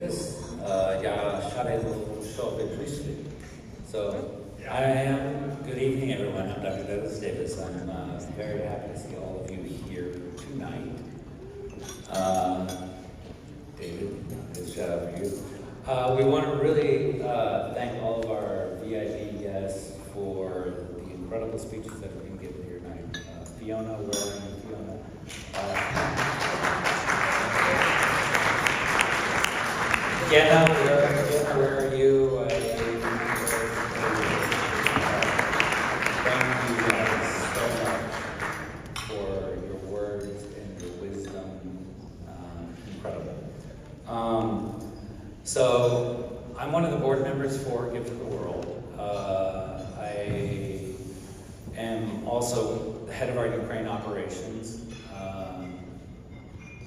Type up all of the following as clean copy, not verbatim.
So, good evening, everyone. I'm Dr. Douglas Davis. I'm very happy to see all of you here tonight. David, good job for you. We want to really thank all of our VIP guests for the incredible speeches that have been given here tonight. Fiona, where are you, Fiona? Jenna, where are you? Thank you guys so much for your words and your wisdom. Incredible. So, I'm one of the board members for Give to the World. I am also the head of our Ukraine operations,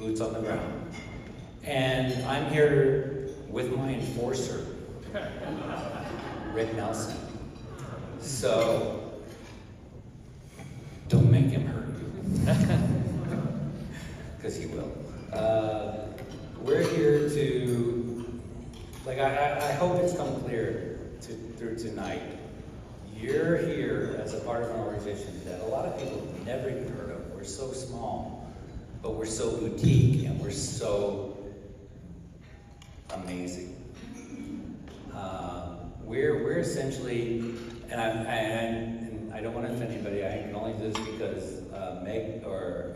boots on the ground. And I'm here with my enforcer, Rick Nelson. So, don't make him hurt you, because he will. We're here to, I hope it's come clear through tonight. You're here as a part of an organization that a lot of people have never even heard of. We're so small, but we're so boutique, and we're so amazing. We're essentially, and I don't want to offend anybody. I can only do this because Meg, or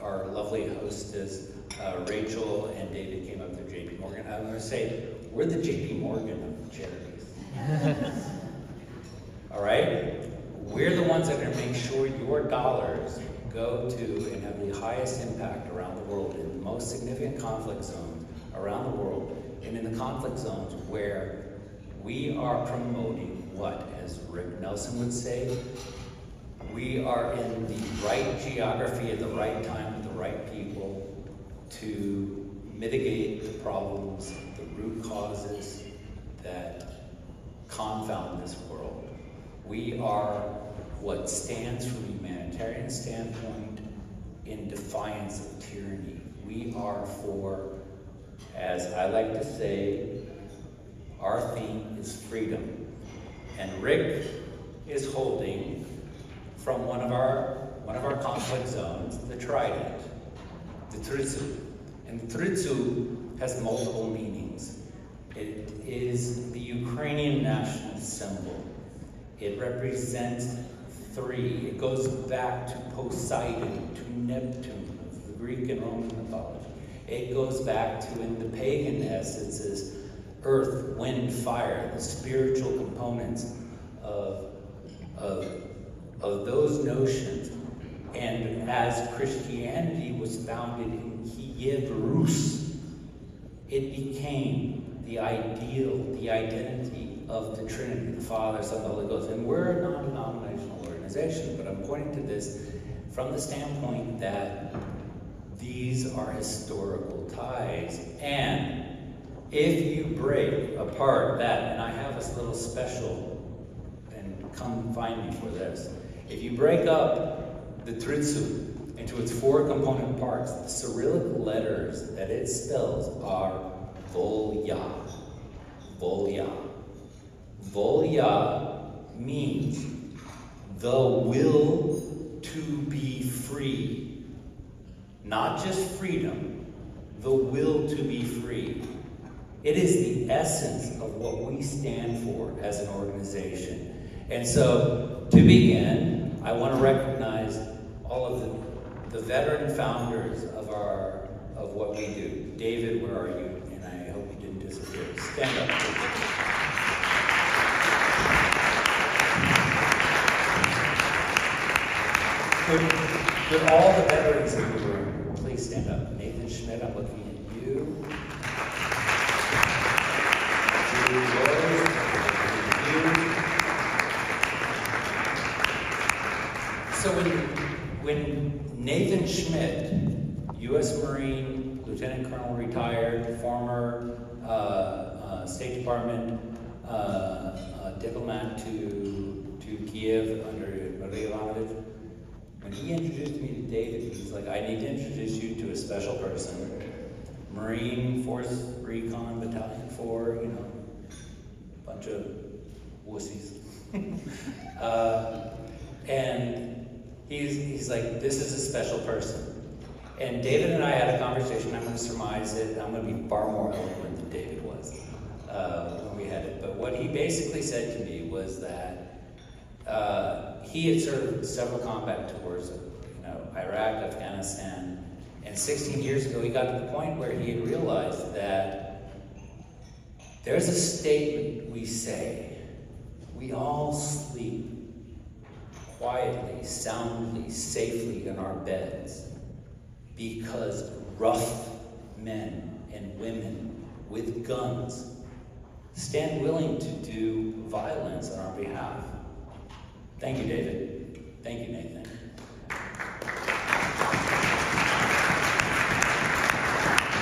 our lovely hostess, Rachel and David came up to JP Morgan. I'm going to say we're the JP Morgan of charities. All right, we're the ones that are going to make sure your dollars go to and have the highest impact around the world in the most significant conflict zones around the world. And in the conflict zones where we are promoting what, as Rick Nelson would say, we are in the right geography at the right time with the right people to mitigate the problems, the root causes that confound this world. We are what stands from a humanitarian standpoint in defiance of tyranny. We are for, as I like to say, our theme is freedom. And Rick is holding from one of our conflict zones, the trident, the tritsu. And the tritsu has multiple meanings. It is the Ukrainian national symbol. It represents three. It goes back to Poseidon, to Neptune, of the Greek and Roman mythology. It goes back to, in the pagan essences, earth, wind, fire, the spiritual components of those notions. And as Christianity was founded in Kiev, Rus, it became the ideal, the identity of the Trinity, the Father, Son, the Holy Ghost. And we're a non-denominational organization, but I'm pointing to this from the standpoint that these are historical ties. And if you break apart that, and I have this little special, and come find me for this. If you break up the tritsu into its four component parts, the Cyrillic letters that it spells are Volya. Volya. Volya means the will to be free. Not just freedom, the will to be free. It is the essence of what we stand for as an organization. And so, to begin, I want to recognize all of the veteran founders of what we do. David, where are you? And I hope you didn't disappear. Stand up, please. Could all the veterans in the room please stand up? Nathan Schmidt, I'm looking at you. So when Nathan Schmidt, U.S. Marine, Lieutenant Colonel retired, former State Department diplomat to Kiev under Maria Ivanovich, when he introduced me to David, he's like, I need to introduce you to a special person, Marine Force Recon Battalion for, you know, a bunch of wussies. And he's like, this is a special person. And David and I had a conversation. I'm going to surmise it. I'm going to be far more eloquent than David was when we had it. But what he basically said to me was that he had served several combat tours, you know, Iraq, Afghanistan, and 16 years ago he got to the point where he had realized that there's a statement we say. We all sleep quietly, soundly, safely in our beds because rough men and women with guns stand willing to do violence on our behalf. Thank you, David. Thank you, Nathan.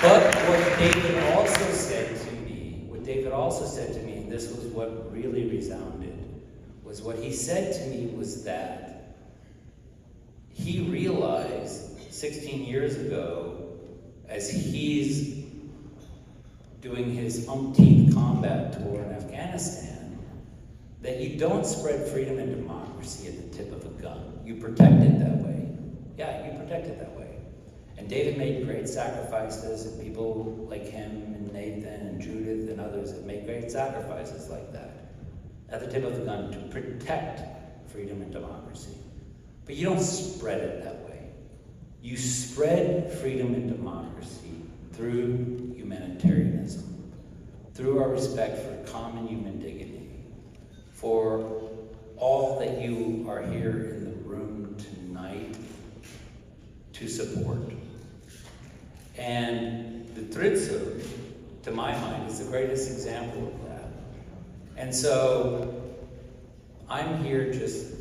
But what David also said to me, and this was what really resounded, was what he said to me was that he realized 16 years ago, as he's doing his umpteenth combat tour in Afghanistan, that you don't spread freedom and democracy at the tip of a gun. You protect it that way. Yeah, you protect it that way. And David made great sacrifices, and people like him and Nathan and Judith and others have made great sacrifices like that at the tip of a gun to protect freedom and democracy. But you don't spread it that way. You spread freedom and democracy through humanitarianism, through our respect for common human dignity, for all that you are here in the room tonight to support. And the Tritsu, to my mind, is the greatest example of that. And so I'm here just,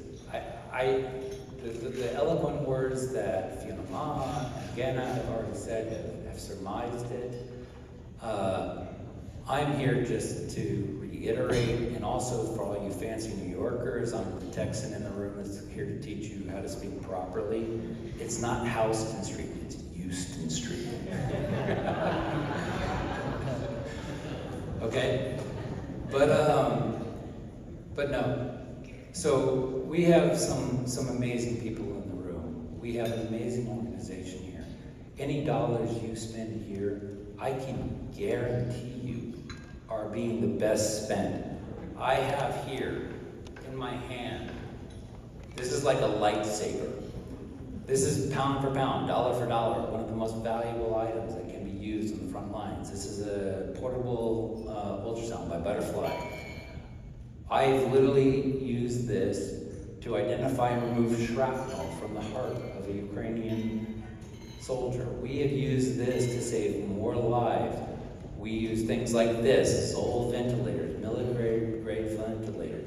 the eloquent words that Fiona Ma and Genna have already said have surmised it. I'm here just to reiterate, and also for all you fancy New Yorkers, I'm the Texan in the room that's here to teach you how to speak properly. It's not Houston Street, it's Houston Street. Okay? But no. So we have some amazing people in the room. We have an amazing organization here. Any dollars you spend here, I can guarantee you are being the best spent. I have here in my hand, this is like a lightsaber. This is pound for pound, dollar for dollar, one of the most valuable items that can be used on the front lines. This is a portable ultrasound by Butterfly. I've literally used this to identify and remove shrapnel from the heart of a Ukrainian soldier. We have used this to save more lives. We use things like this, Zoll ventilators, military-grade ventilators.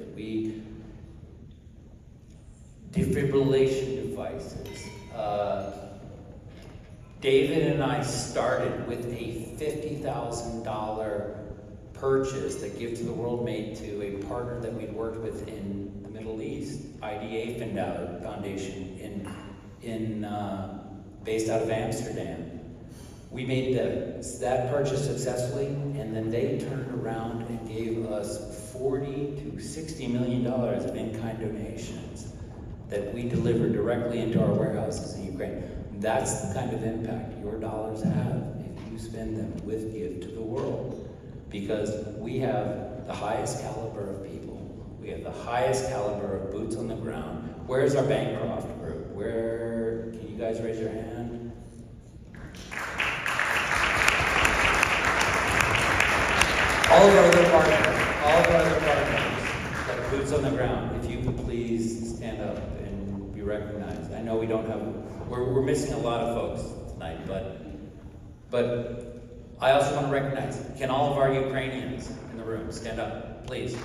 Defibrillation devices. David and I started with a $50,000 purchase that Give to the World made to a partner that we'd worked with in the Middle East, IDA Foundation, based out of Amsterdam. We made that purchase successfully, and then they turned around and gave us $40 to $60 million of in-kind donations that we delivered directly into our warehouses in Ukraine. That's the kind of impact your dollars have if you spend them with Give to the World. Because we have the highest caliber of people. We have the highest caliber of boots on the ground. Where's our Bancroft group? Can you guys raise your hand? All of our other partners, like boots on the ground, if you could please stand up and be recognized. I know we don't have, we're missing a lot of folks tonight, but I also want to recognize, can all of our Ukrainians in the room stand up, please?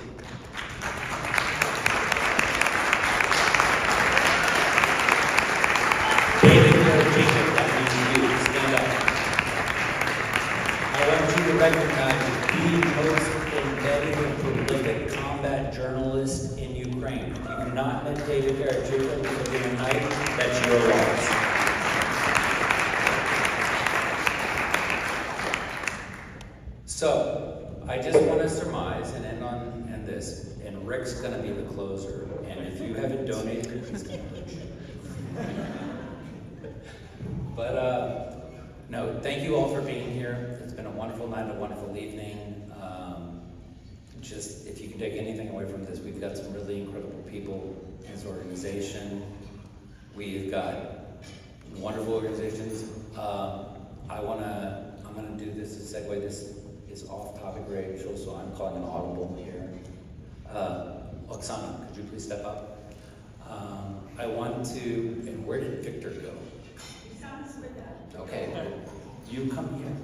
David, that means you, stand up. I want you to recognize the most embedded and prolific combat journalist in Ukraine. If you have not met David Karachuk before tonight, that's your loss. So, I just want to surmise and end on this, and Rick's going to be the closer, and if you haven't donated, he's going to lose you. But no, thank you all for being here. It's been a wonderful night, a wonderful evening. Just, if you can take anything away from this, we've got some really incredible people in this organization. We've got wonderful organizations. I'm gonna do this to segue. This is off topic, Rachel, so I'm calling an audible here. Oksana, could you please step up? I want to, and where did Victor go? Oksana's with that. Okay, you come here.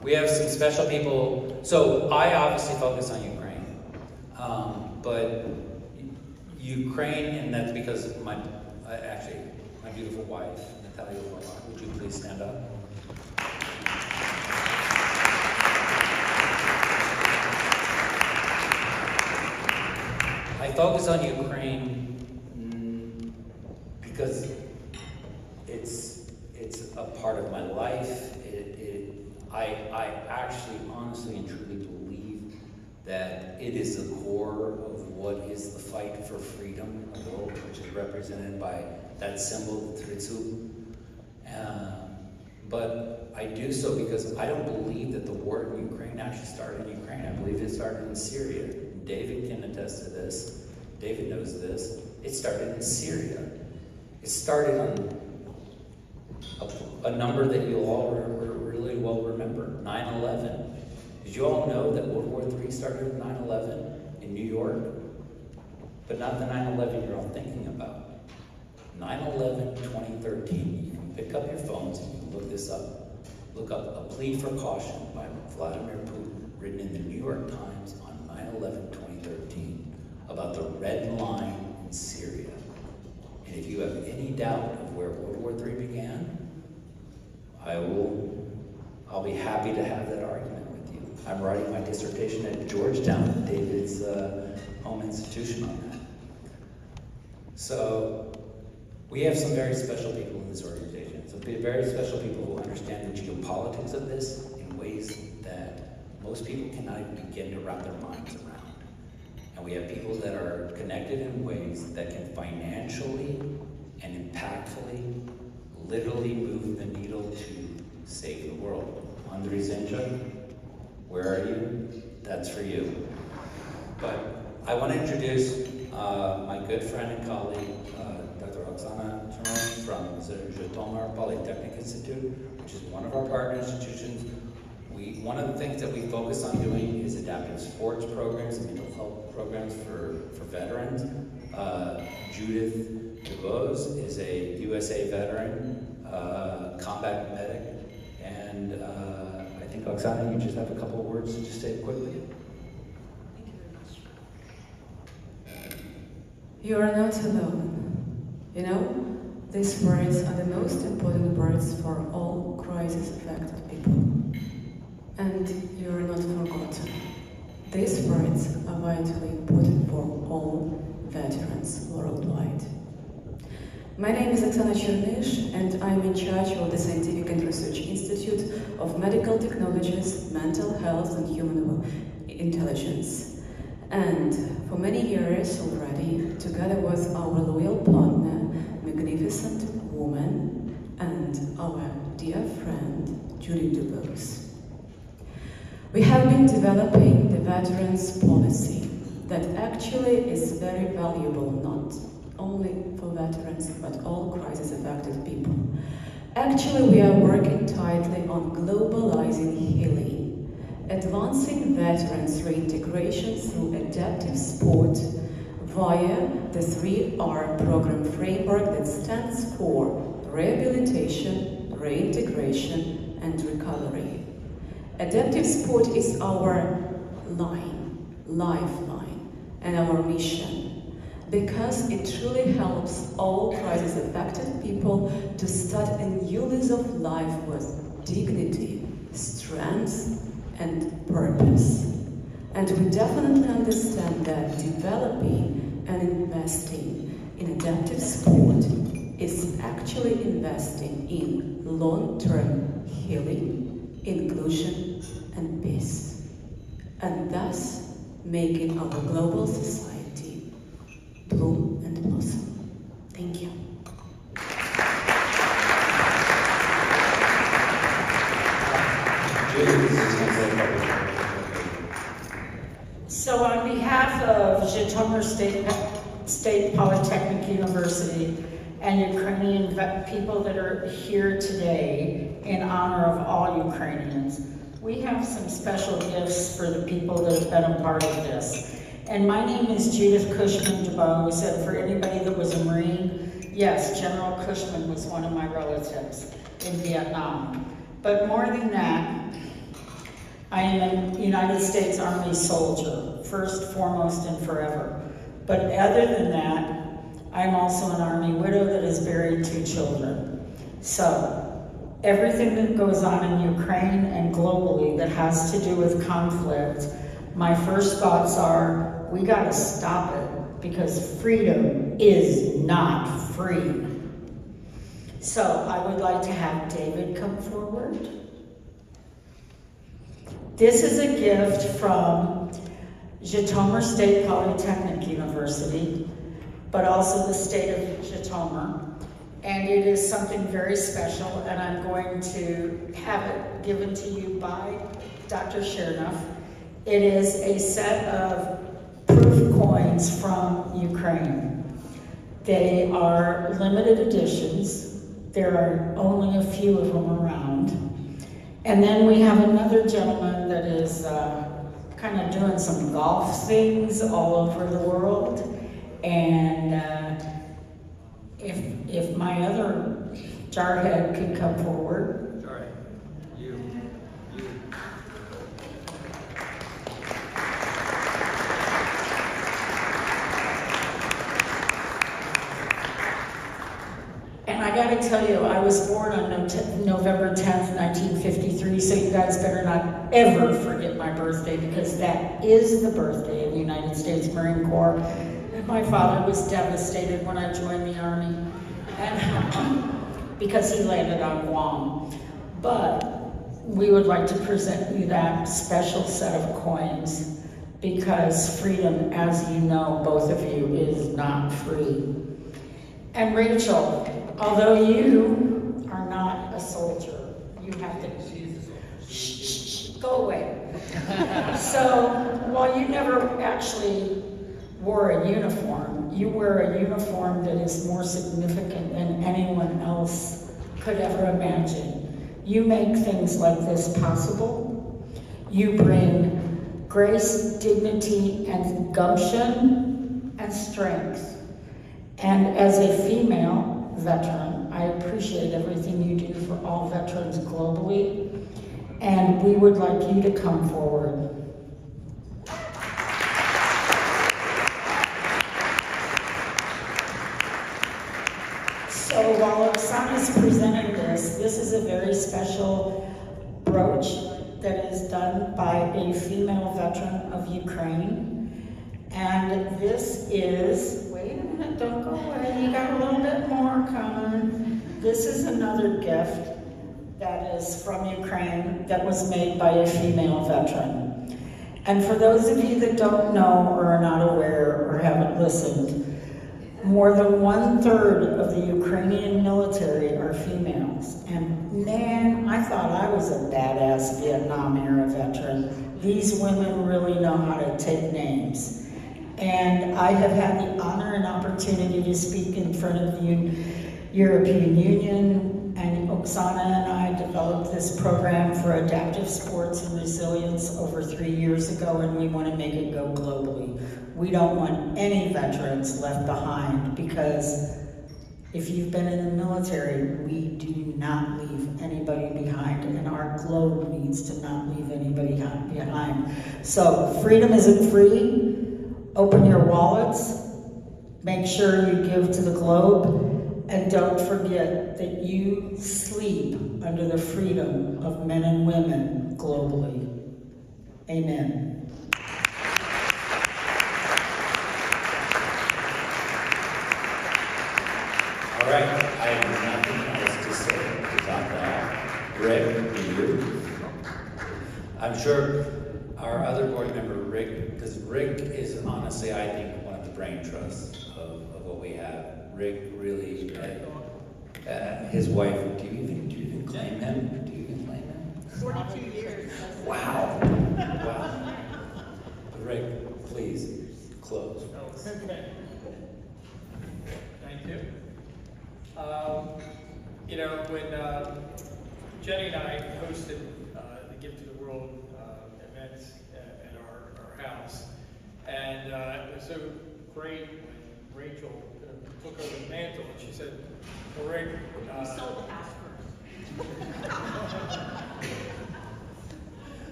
We have some special people. So I obviously focus on Ukraine, but Ukraine, and that's because my beautiful wife, Natalia, would you please stand up? I focus on Ukraine because it's a part of my life. I actually, honestly and truly believe that it is the core of what is the fight for freedom in the world, which is represented by that symbol, the Tritsu. But I do so because I don't believe that the war in Ukraine actually started in Ukraine. I believe it started in Syria. David can attest to this. David knows this. It started in Syria. It started on a number that you'll all really well remember, 9/11. Did you all know that World War III started with 9/11 in New York? But not the 9/11 you're all thinking about. 9/11, 2013. You can pick up your phones and you can look this up. Look up A Plea for Caution by Vladimir Putin, written in the New York Times on 9/11, 2013, about the red line in Syria. And if you have any doubt of where World War III began, I'll be happy to have that argument with you. I'm writing my dissertation at Georgetown, David's home institution, on that. So we have some very special people in this organization. Some very special people who understand the geopolitics of this in ways that most people cannot even begin to wrap their minds around. And we have people that are connected in ways that can financially and impactfully literally move the needle to save the world. Andriy Zincha, where are you? That's for you. But I want to introduce my good friend and colleague, Dr. Oksana Chernov from the Zhytomyr Polytechnic Institute, which is one of our partner institutions. One of the things that we focus on doing is adaptive sports programs and mental health programs for veterans. Judith DeVos is a USA veteran, combat medic, and I think, Oksana, you just have a couple of words to just say quickly. Thank you very much. You are not alone. You know, these words are the most important words for all crisis-affected people. And you are not forgotten. These words are vitally important for all veterans worldwide. My name is Oksana Chernov, and I'm in charge of the Scientific and Research Institute of Medical Technologies, Mental Health and Human Intelligence. And for many years already, together with our loyal partner, Magnificent Woman, and our dear friend, Julie DeVos, we have been developing the Veterans Policy that actually is very valuable, not only for veterans, but all crisis-affected people. Actually, we are working tightly on globalizing healing, advancing veterans' reintegration through adaptive sport via the 3R program framework that stands for rehabilitation, reintegration, and recovery. Adaptive sport is our lifeline, and our mission, because it truly helps all crisis-affected people to start a new lease of life with dignity, strength, and purpose. And we definitely understand that developing and investing in adaptive sport is actually investing in long-term healing, inclusion, and peace. and thus making our global society bloom and blossom. Thank you. So on behalf of Zhytomyr State Polytechnic University and Ukrainian people that are here today in honor of all Ukrainians, we have some special gifts for the people that have been a part of this. And my name is Judith Cushman DuBose, and for anybody that was a Marine, yes, General Cushman was one of my relatives in Vietnam. But more than that, I am a United States Army soldier, first, foremost, and forever. But other than that, I'm also an Army widow that has buried 2 children. So, everything that goes on in Ukraine and globally that has to do with conflict, my first thoughts are, we gotta stop it, because freedom is not free. So, I would like to have David come forward. This is a gift from Zhytomyr State Polytechnic University, but also the state of Zhytomyr. And it is something very special, and I'm going to have it given to you by Dr. Chernoff. It is a set of proof coins from Ukraine. They are limited editions. There are only a few of them around. And then we have another gentleman that is kind of doing some golf things all over the world. And if my other jarhead could come forward. All right. You. And I gotta tell you, I was born on November 10th, 1953, so you guys better not ever forget my birthday, because that is the birthday of the United States Marine Corps. And my father was devastated when I joined the Army, and because he landed on Guam. But we would like to present you that special set of coins, because freedom, as you know, both of you, is not free. And Rachel, although you are not a soldier, you have to go away. So while you never actually wore a uniform, you wear a uniform that is more significant than anyone else could ever imagine. You make things like this possible. You bring grace, dignity, and gumption, and strength. And as a female veteran, I appreciate everything you do for all veterans globally, and we would like you to come forward. So while Oksana's presenting this is a very special brooch that is done by a female veteran of Ukraine. And this is, wait a minute, don't go away, you got a little bit more coming. This is another gift that is from Ukraine that was made by a female veteran. And for those of you that don't know or are not aware or haven't listened, more than 1/3 of the Ukrainian military are females. And man, I thought I was a badass Vietnam era veteran. These women really know how to take names. And I have had the honor and opportunity to speak in front of the European Union, and Oksana and I developed this program for adaptive sports and resilience over 3 years ago, and we want to make it go globally. We don't want any veterans left behind, because if you've been in the military, we do not leave anybody behind, and our globe needs to not leave anybody behind. So freedom isn't free. Open your wallets, make sure you give to the globe, and don't forget that you sleep under the freedom of men and women globally. Amen. All right, I have nothing else to say about that. Rick, do you? I'm sure our other board member, Rick, because Rick is honestly, I think, one of the brain trusts of what we have. Rick really, his wife, do you even claim him? Do you even claim him? 42 years. Wow. Wow. Rick, please, close. Okay. Thank you. You know, when Jenny and I hosted the Gift to the World events at our house, and it was so great when Rachel took over the mantle, and she said, well, Rick, You sold the house first.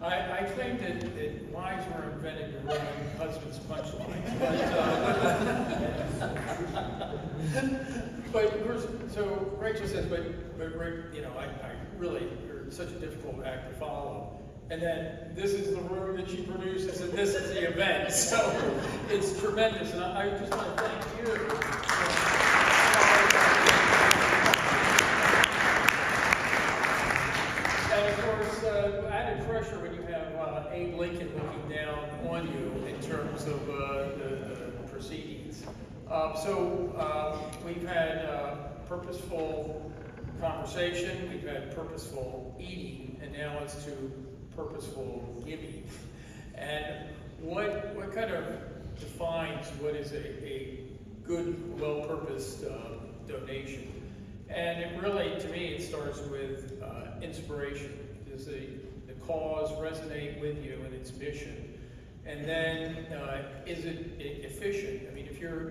I claimed that wives were invented to ruin husbands' punchlines, but of course, so Rachel says, but Rick, you know, I really, you're such a difficult act to follow. And then this is the room that she produces, and this is the event. So it's tremendous, and I just want to thank you. And of course, added pressure when you have Abe Lincoln looking down on you in terms of the proceedings. We've had purposeful conversation, we've had purposeful eating, and now it's to purposeful giving. And what kind of defines what is a good, well-purposed donation? And it really, to me, it starts with inspiration. Does the cause resonate with you and its mission? And then, is it efficient? I mean, if you're